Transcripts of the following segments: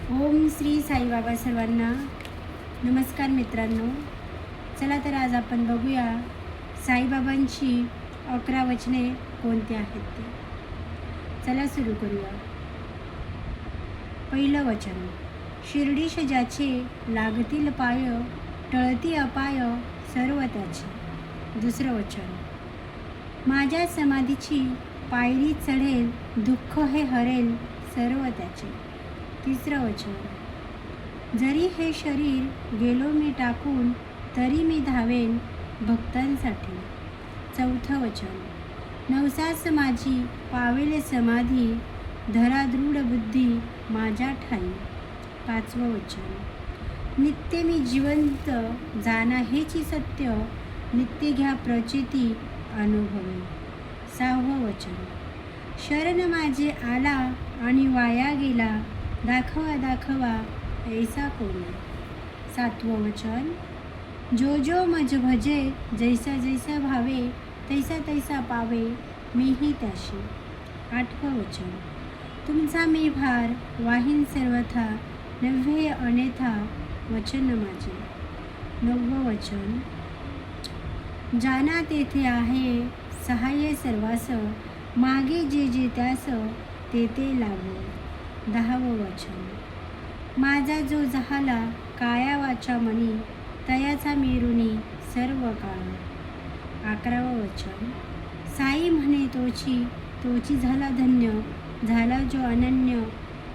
ओम श्री साईबाबा सर्वांना नमस्कार मित्रांनो. चला तर आज आपण बघूया साईबाबांची 11 वचने कोणती आहेत ते. चला सुरू करूया. पहिलं वचन, शिर्डीश ज्याचे लागतील पाय, टळती अपाय सर्व त्याचे. दुसरं वचन, माझ्या समाधीची पायरी चढेल, दुःख हे हरेल सर्व त्याचे. तिसरं वचन, जरी हे शरीर गेलो मी टाकून, तरी मी धावेन भक्तांसाठी. चौथं वचन, नवसास माझी पावेल समाधी, धरा दृढ बुद्धी माझ्या ठाई. पाचवं वचन, नित्य मी जिवंत जाना हेची सत्य, नित्य घ्या प्रचिती अनुभवे. सहावं वचन, शरण माझे आला आणि वाया गेला, दाखवा दाखवा ऐसा कोणी. सातवं वचन, जो जो मज भजे, जैसा जैसा भावे, तैसा तैसा पावे मीही त्याशी. आठवं वचन, तुमचा मी भार वाहीन सर्वथा, नव्हे अन्यथा वचन माझे. नववं वचन, जाना तेथे आहे सहाय्य सर्वास, मागे जे जे त्यास ते ते लागो. 10वं वचन, माझा जो झाला काया वाचा मनी, तयाचा मेरुनी सर्व काळ. 11वं वचन, साई म्हणे तोची, तोची झाला धन्य, झाला जो अनन्य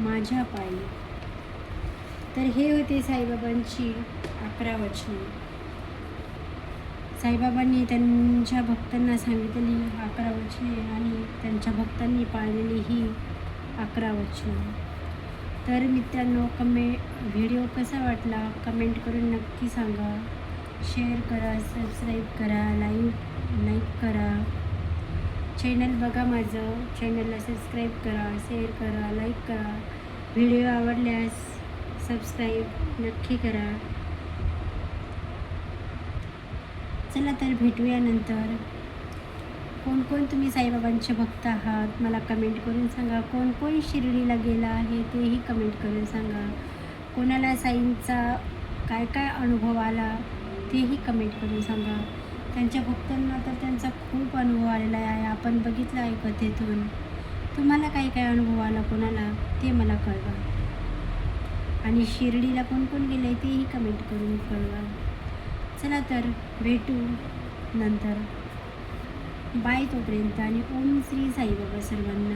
माझ्या पायी. तर हे होते साईबाबांची 11 वचने. साईबाबांनी त्यांच्या भक्तांना सांगितलेली 11 वचने आणि त्यांच्या भक्तांनी पाळलेली ही 11 वचने. तर मित्रांनो, व्हिडिओ कसा वाटला कमेंट करून नक्की सांगा. शेअर करा, सबस्क्राईब करा, लाईक करा. चॅनल बघा माझं, चॅनलला सबस्क्राईब करा, शेअर करा, लाईक करा. व्हिडिओ आवडल्यास सबस्क्राईब नक्की करा. चला तर भेटूया नंतर. कोण कोण तुम्ही साईबाबांचे भक्त आहात मला कमेंट करून सांगा. कोण कोण शिर्डीला गेला आहे तेही कमेंट करून सांगा. कोणाला साईंचा काय काय अनुभव आला तेही कमेंट करून सांगा. त्यांच्या भक्तांना तर त्यांचा खूप अनुभव आलेला आहे, आपण बघितलं आहे कथेतून. तुम्हाला काय काय अनुभव आला कोणाला ते मला कळवा. आणि शिर्डीला कोण कोण गेलं आहे तेही कमेंट करून कळवा. चला तर भेटू नंतर. बाय तोपर्यंत आणि ओम श्री साईबाबा सर्वांना.